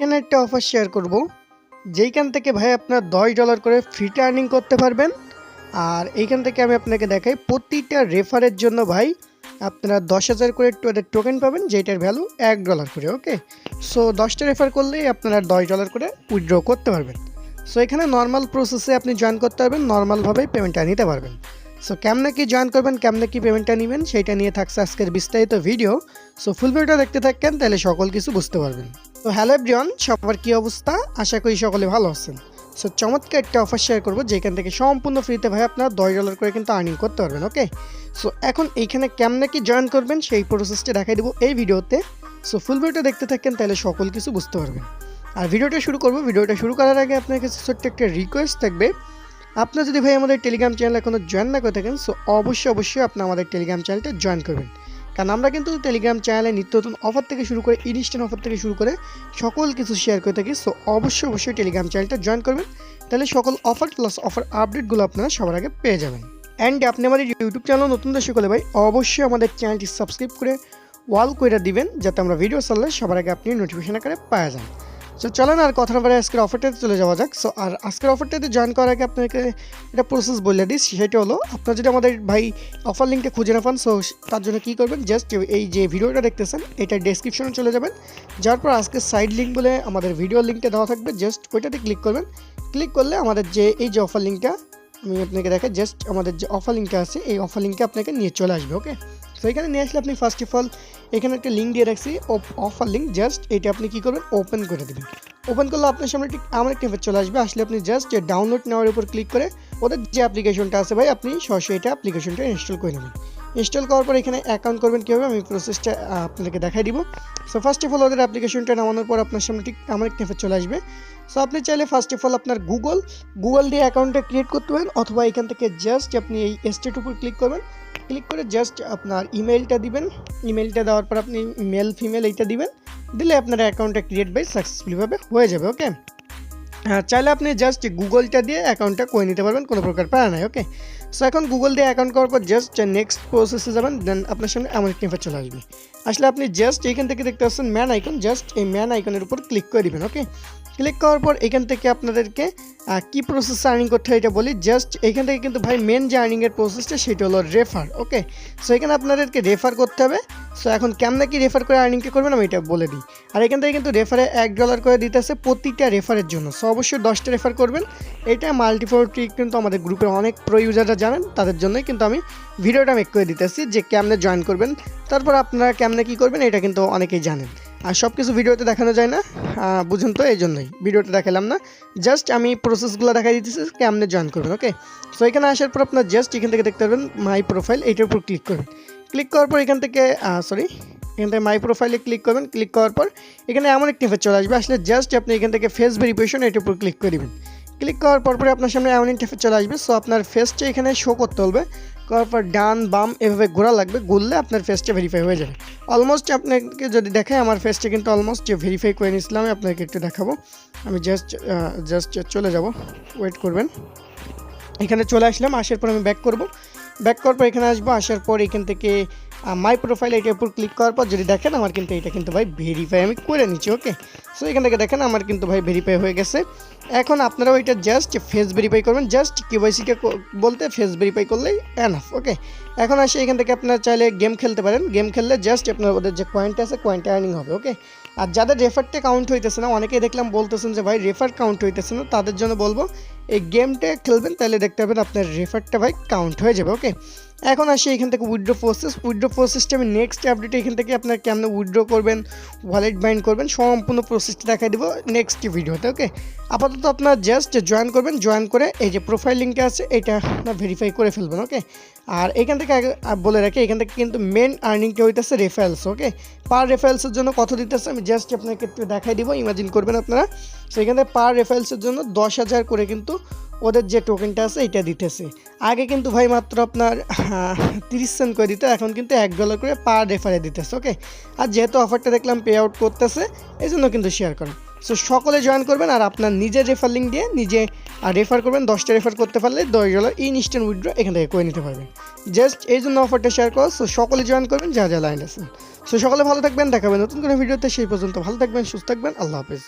এখানে একটা offer share করব, যেইখান থেকে ভাই আপনার $10 করে ফ্রিতে আর্নিং করতে পারবেন। আর এইখান থেকে আমি আপনাকে দেখাই, প্রতিটা রেফারের জন্য ভাই আপনারা 10,000 করে টোকেন পাবেন, যেটার ভ্যালু $1 করে। ওকে, সো 10টা রেফার করলেই আপনারা $10 করে উইথড্র করতে পারবেন। সো এখানে নর্মাল প্রসেসে আপনি জয়েন করতে পারবেন, নর্মালভাবেই পেমেন্টটা নিতে পারবেন। সো কেমনে কি জয়েন করবেন, কেমনে কি পেমেন্টটা নেবেন, সেইটা নিয়ে থাকছে আজকের বিস্তারিত ভিডিও। সো ফুল ভিডিওটা দেখতে থাকেন, তাহলে সকল কিছু বুঝতে পারবেন। তো হ্যালো এভরিওয়ান, সবার কি অবস্থা? আশা করি সকলে ভালো আছেন। সো চমৎকার একটা অফার শেয়ার করবো, যেখান থেকে সম্পূর্ণ ফ্রিতে ভাই আপনারা $10 করে কিন্তু আর্নিং করতে পারবেন। ওকে, সো এখন এইখানে কেমনে কি জয়েন করবেন সেই প্রসেসটা দেখাই দেবো এই ভিডিওতে। সো ফুল ভিডিওটা দেখতে থাকেন, তাহলে সকল কিছু বুঝতে পারবেন। আর ভিডিওটা শুরু করবো। ভিডিওটা শুরু করার আগে আপনার কাছে ছোট্ট একটা রিকোয়েস্ট থাকবে, আপনার যদি ভাই আমাদের টেলিগ্রাম চ্যানেল এখনো জয়েন না করে থাকেন, সো অবশ্যই আপনি আমাদের টেলিগ্রাম চ্যানেলটা জয়েন করবেন। কারণ আমরা কিন্তু টেলিগ্রাম চ্যানেলে নিত্য নতুন অফার থেকে শুরু করে ইনস্ট্যান্ট অফার থেকে শুরু করে সকল কিছু শেয়ার করে থাকি। সো অবশ্যই টেলিগ্রাম চ্যানেলটা জয়েন করবেন, তাহলে সকল অফার প্লাস অফার আপডেটগুলো আপনারা সবার আগে পেয়ে যাবেন। অ্যান্ড আপনি আমাদের ইউটিউব চ্যানেল নতুন দর্শক হলে ভাই অবশ্যই আমাদের চ্যানেলটি সাবস্ক্রাইব করে ওয়াল করে দিবেন, যাতে আমরা ভিডিও ছাড়লে সবার আগে আপনি নোটিফিকেশন আকারে পাওয়া যান। সো চলেন আর কথা বলে আজকের অফারটাতে চলে যাওয়া যাক। সো আর আজকের অফারটাতে জয়েন করার আগে আপনাকে একটা প্রসেস বলে দিই, সেটা হলো আপনার যদি আমাদের ভাই অফার লিঙ্কটা খুঁজে না পান, সো তার জন্য কী করবেন, জাস্ট এই যে ভিডিওটা দেখতেছেন এটা ডেসক্রিপশনে চলে যাবেন। যার পর আজকে সাইড লিঙ্ক বলে আমাদের ভিডিও লিঙ্কটা দেওয়া থাকবে, জাস্ট ওইটাতে ক্লিক করবেন। ক্লিক করলে আমাদের যে এই যে অফার লিঙ্কটা আমি আপনাকে দেখাই, জাস্ট আমাদের যে অফার লিঙ্কটা আছে এই অফার লিঙ্কে আপনাকে নিয়ে চলে আসবে। ওকে, সো এখানে নিয়ে আসলে আপনি ফার্স্ট অফ অল এখানে একটা লিঙ্ক দিয়ে রাখছি অফার লিঙ্ক, জাস্ট এটা আপনি কী করবেন, ওপেন করে দেবেন। ওপেন করলে আপনার সামনে ঠিক আমার একটা পেজ চলে আসবে। আসলে আপনি জাস্ট ডাউনলোড নেওয়ার উপর ক্লিক করে ওদের যে অ্যাপ্লিকেশনটা আছে ভাই আপনি সরাসরি এটা অ্যাপ্লিকেশনটা ইনস্টল করে নেবেন। ইনস্টল করার পর এখানে অ্যাকাউন্ট করবেন কীভাবে আমি প্রসেসটা আপনাদেরকে দেখাই দিব। সো ফার্স্ট অফ অল ওদের অ্যাপ্লিকেশনটা নামানোর পর আপনার সামনে ঠিক আমার একটা পেজ চলে আসবে। সো আপনি চাইলে ফার্স্ট অফ অল আপনার গুগল দিয়ে অ্যাকাউন্টটা ক্রিয়েট করতে পারেন, অথবা এখান থেকে জাস্ট আপনি এই স্টেট উপর ক্লিক করবেন। ক্লিক করে জাস্ট আপনার ইমেলটা দিবেন। ইমেলটা দেওয়ার পর আপনি মেল ফিমেল এইটা দিবেন, দিলে আপনার অ্যাকাউন্টটা ক্রিয়েট বাই সাকসেসফুলিভাবে হয়ে যাবে। ওকে, চাইলে আপনি জাস্ট গুগলটা দিয়ে অ্যাকাউন্টটা করে নিতে পারবেন, কোনো প্রকার প্যারা নাই। ওকে, সো এখন গুগল দিয়ে অ্যাকাউন্ট করার পর জাস্ট নেক্সট প্রসেসে যাবেন, দেন আপনার সামনে এমন একটা ইনফার চলে আসবে। আসলে আপনি জাস্ট এইখান থেকে দেখতে পাচ্ছেন ম্যান আইকন, জাস্ট এই ম্যান আইকনের উপর ক্লিক করে দেবেন। ওকে, ক্লিক করার পর এখান থেকে আপনাদেরকে কী প্রসেস আর্নিং করতে হয় এটা বলি। জাস্ট এখান থেকে কিন্তু ভাই মেন যে আর্নিংয়ের প্রসেসটা সেটা হলো রেফার। ওকে, সো এখানে আপনাদেরকে রেফার করতে হবে। সো এখন কেমন কি রেফার করে আর্নিংটা করবেন আমি এটা বলে দিই। আর এখান থেকে কিন্তু রেফারে $1 করে দিতেছে প্রতিটা রেফারের জন্য। সো অবশ্যই 10টা রেফার করবেন। এটা মাল্টিফোর ট্রিক কিন্তু আমাদের গ্রুপে অনেক প্রো ইউজাররা জানেন, তাদের জন্যই কিন্তু আমি ভিডিওটা মেক করে দিতেছি যে কেমনে জয়েন করবেন, তারপর আপনারা কেমনে কী করবেন এটা কিন্তু অনেকেই জানেন। আর সব কিছু ভিডিওতে দেখানো যায় না, বুঝুন, তো এই জন্যই ভিডিওতে দেখালাম না। জাস্ট আমি প্রসেসগুলো দেখাই দিতেছি কেমনে জয়েন করবেন। ওকে, সো এখানে আসার পর আপনার জাস্ট এখান থেকে দেখতে পারবেন মাই প্রোফাইল, এইটার উপর ক্লিক করবেন। ক্লিক করার পর এখান থেকে এখান থেকে মাই প্রোফাইলে ক্লিক করবেন। ক্লিক করার পর এখানে এমন একটা ইন্টারফেস চলে আসবে। আসলে জাস্ট আপনি এখান থেকে ফেস ভেরিফিকেশন এটার উপর ক্লিক করে দেবেন। ক্লিক করার পরে আপনার সামনে এমন ইন্টারফেস চলে আসবে। সো আপনার ফেসটা এখানে শো করতে হবে, করার পর ডান বাম এভাবে ঘোরা লাগবে, ঘুরলে আপনার ফেসটা ভেরিফাই হয়ে যাবে। অলমোস্ট আপনাকে যদি দেখায় আমার ফেসটা কিন্তু অলমোস্ট ভেরিফাই করে নিয়েছিলাম, আপনাকে একটু দেখাবো। আমি জাস্ট চলে যাব, ওয়েট করবেন। এখানে চলে আসলাম, আসার পর আমি ব্যাক করব। ব্যাক করার পর এখানে আসবো, আসার পর এখান থেকে মাই প্রোফাইল এটার উপর ক্লিক করার পর যদি দেখেন আমার কিন্তু এটা কিন্তু ভাই ভেরিফাই আমি করে নিচ্ছি। ওকে, সো এখান থেকে দেখেন আমার কিন্তু ভাই ভেরিফাই হয়ে গেছে। এখন আপনারাও এটা জাস্ট ফেস ভেরিফাই করবেন, জাস্ট কেওয়াইসিটা বলতে ফেস ভেরিফাই করলেই এনাফ। ওকে, এখন আসে এখান থেকে আপনারা চাইলে গেম খেলতে পারেন। গেম খেললে জাস্ট আপনার ওদের যে পয়েন্ট আছে পয়েন্টে আর্নিং হবে। ওকে, আর যাদের রেফারটা কাউন্ট হইতেছে না, অনেকেই দেখলাম বলতেছেন যে ভাই রেফার কাউন্ট হইতেছে না, তাদের জন্য বলবো এই গেমটা খেলবেন, তাহলে দেখতে পাবেন আপনার রেফারটা ভাই কাউন্ট হয়ে যাবে। ওকে, এখন আসি এখান থেকে উইথড্র প্রসেসটা আমি নেক্সট আপডেটে এখান থেকে আপনার কেমন উইথড্র করবেন, ওয়ালেট বাইন্ড করবেন, সম্পূর্ণ প্রসেসটা দেখাই দেবো নেক্সট ভিডিওতে। ওকে, আপাতত আপনার জাস্ট জয়েন করবেন, জয়েন করে এই যে প্রোফাইল লিঙ্কটা আছে এটা আপনার ভেরিফাই করে ফেলবেন। ওকে, আর এখান থেকে বলে রাখি এখান থেকে কিন্তু মেন আর্নিংটা হইতেছে রেফারেলস। ওকে, পার রেফারেলসের জন্য কত দিতেছে আমি জাস্ট আপনাকে একটু দেখাই দিব, ইমাজিন করবেন আপনারা। সো এখান থেকে পার রেফারেলসের জন্য 10,000 করে কিন্তু ওদের যে টোকেনটা আছে এটা দিতেছে। আগে কিন্তু ভাই মাত্র আপনার 30 সেন্ট করে দিত, এখন কিন্তু $1 করে পার রেফারে দিতেছে। ওকে, আর যেহেতু অফারটা দেখলাম পে আউট করতেছে, এই জন্য কিন্তু শেয়ার করেন। সো সকলে জয়েন করবেন, আর আপনার নিজের রেফার লিঙ্ক দিয়ে নিজে রেফার করবেন। 10টা রেফার করতে পারলে $10 ইনস্ট্যান্ট উইথড্র এখান থেকে করে নিতে পারবেন। জাস্ট এই জন্য অফারটা শেয়ার করো। সো সকলে জয়েন করবেন যা লাইন আছেন। সো সকলে ভালো থাকবেন, দেখাবেন নতুন কোনো ভিডিওতে। সেই পর্যন্ত ভালো থাকবেন, সুস্থ থাকবেন, আল্লাহ হাফেজ।